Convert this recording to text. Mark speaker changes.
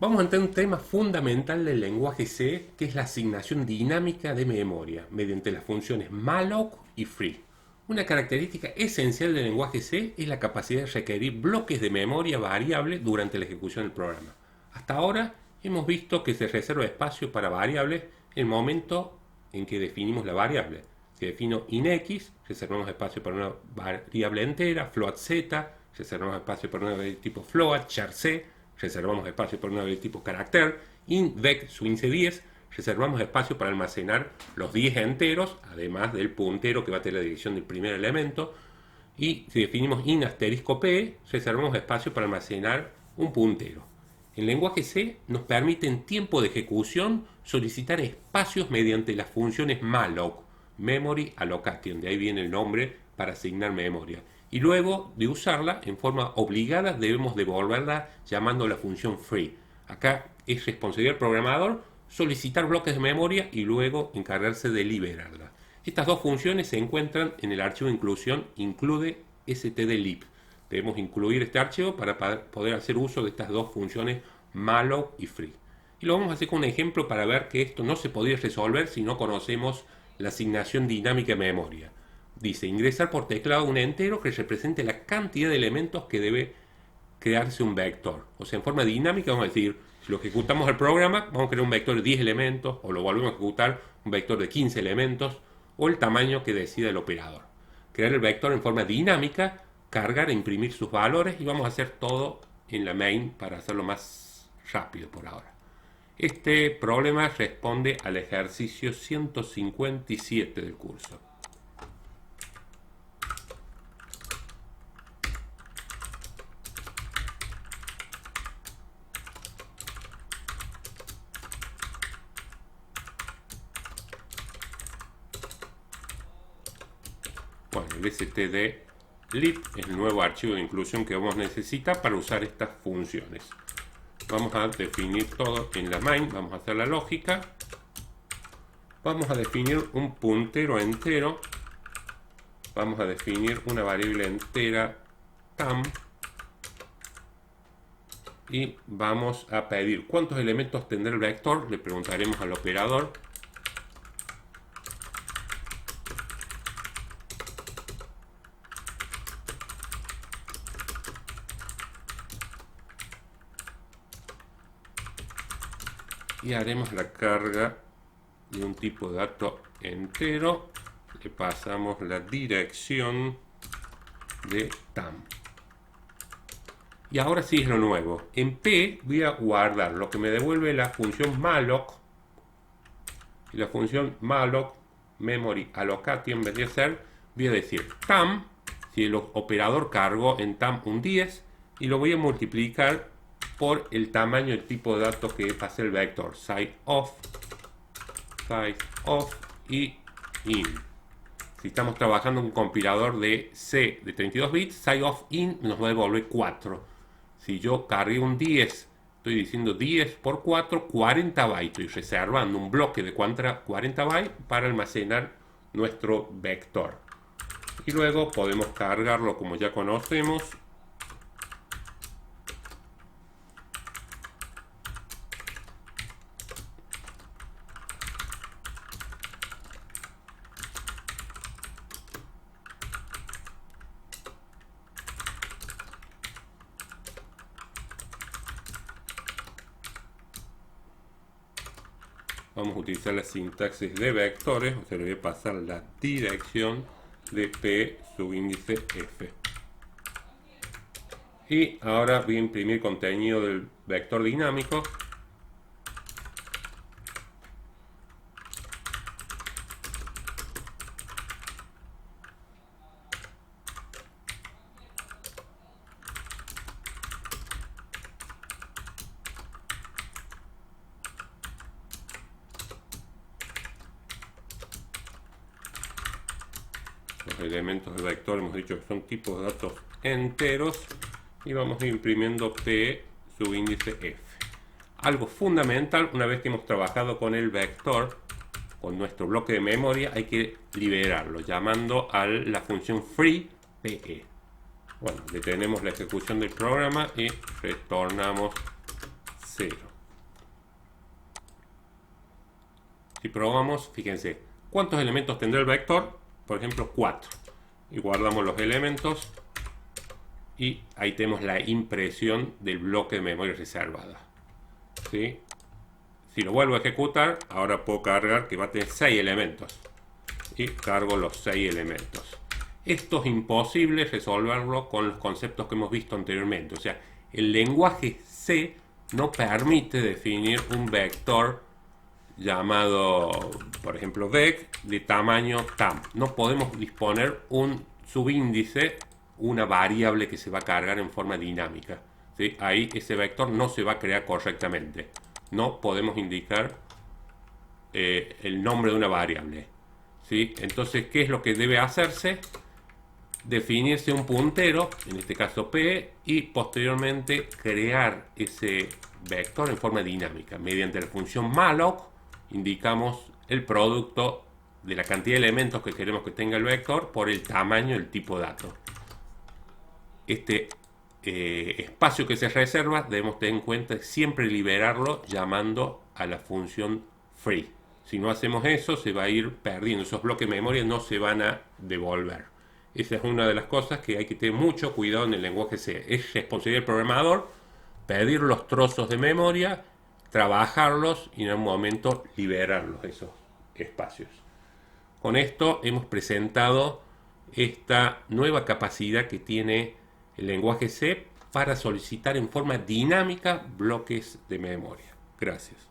Speaker 1: Vamos a entrar en un tema fundamental del lenguaje C, que es la asignación dinámica de memoria, mediante las funciones malloc y free. Una característica esencial del lenguaje C es la capacidad de requerir bloques de memoria variable durante la ejecución del programa. Hasta ahora hemos visto que se reserva espacio para variables en el momento en que definimos la variable. Si defino inx, reservamos espacio para una variable entera, float z, reservamos espacio para una variable tipo float, char c, reservamos espacio para una variable tipo carácter, invec su índice 10, reservamos espacio para almacenar los 10 enteros, además del puntero que va a tener la dirección del primer elemento, y si definimos in asterisco p, reservamos espacio para almacenar un puntero. El lenguaje C nos permite en tiempo de ejecución solicitar espacios mediante las funciones malloc, memory allocation, de ahí viene el nombre para asignar memoria. Y luego de usarla en forma obligada debemos devolverla llamando la función free. Acá es responsabilidad del programador solicitar bloques de memoria y luego encargarse de liberarla. Estas dos funciones se encuentran en el archivo de inclusión include stdlib. Debemos incluir este archivo para poder hacer uso de estas dos funciones malloc y free. Y lo vamos a hacer con un ejemplo para ver que esto no se podría resolver si no conocemos la asignación dinámica de memoria. Dice ingresar por teclado un entero que represente la cantidad de elementos que debe crearse un vector. O sea, en forma dinámica vamos a decir, si lo ejecutamos el programa, vamos a crear un vector de 10 elementos, o lo volvemos a ejecutar, un vector de 15 elementos, o el tamaño que decida el operador. Crear el vector en forma dinámica, cargar e imprimir sus valores, y vamos a hacer todo en la main para hacerlo más rápido por ahora. Este problema responde al ejercicio 157 del curso. Bueno, el stdlib es el nuevo archivo de inclusión que vamos a necesitar para usar estas funciones. Vamos a definir todo en la main, vamos a hacer la lógica. Vamos a definir un puntero entero. Vamos a definir una variable entera tam. Y vamos a pedir cuántos elementos tendrá el vector. Le preguntaremos al operador. Y haremos la carga de un tipo de dato entero. Le pasamos la dirección de tam. Y ahora sí es lo nuevo. En P voy a guardar lo que me devuelve la función malloc. Y la función malloc memory allocation vendría a ser, voy a decir tam, si el operador cargó en tam un 10, y lo voy a multiplicar por el tamaño del tipo de datos que pase el vector size of y in. Si estamos trabajando en un compilador de C de 32 bits, size of in nos va a devolver 4. Si yo cargué un 10, estoy diciendo 10 por 4, 40 bytes. Estoy reservando un bloque de 40 bytes para almacenar nuestro vector. Y luego podemos cargarlo como ya conocemos. Vamos a utilizar la sintaxis de vectores, o sea, le voy a pasar la dirección de P subíndice F. Y ahora voy a imprimir contenido del vector dinámico. Los elementos del vector hemos dicho que son tipos de datos enteros y vamos a ir imprimiendo P subíndice F. Algo fundamental, una vez que hemos trabajado con el vector, con nuestro bloque de memoria, hay que liberarlo llamando a la función free PE. Bueno, detenemos la ejecución del programa y retornamos 0. Si probamos, fíjense, ¿cuántos elementos tendrá el vector? Por ejemplo, 4. Y guardamos los elementos. Y ahí tenemos la impresión del bloque de memoria reservada. ¿Sí? Si lo vuelvo a ejecutar, ahora puedo cargar que va a tener 6 elementos. Y cargo los 6 elementos. Esto es imposible resolverlo con los conceptos que hemos visto anteriormente. O sea, el lenguaje C no permite definir un vector llamado, por ejemplo, vec de tamaño tam. No podemos disponer un subíndice, una variable que se va a cargar en forma dinámica. ¿Sí? Ahí ese vector no se va a crear correctamente. No podemos indicar el nombre de una variable. ¿Sí? Entonces, ¿qué es lo que debe hacerse? Definirse un puntero, en este caso P, y posteriormente crear ese vector en forma dinámica. Mediante la función malloc indicamos el producto de la cantidad de elementos que queremos que tenga el vector por el tamaño del tipo dato. Este espacio que se reserva debemos tener en cuenta siempre liberarlo llamando a la función free. Si no hacemos eso, se va a ir perdiendo. Esos bloques de memoria no se van a devolver. Esa es una de las cosas que hay que tener mucho cuidado en el lenguaje C. Es responsabilidad del programador pedir los trozos de memoria, trabajarlos y en un momento liberarlos, esos espacios. Con esto hemos presentado esta nueva capacidad que tiene el lenguaje C para solicitar en forma dinámica bloques de memoria. Gracias.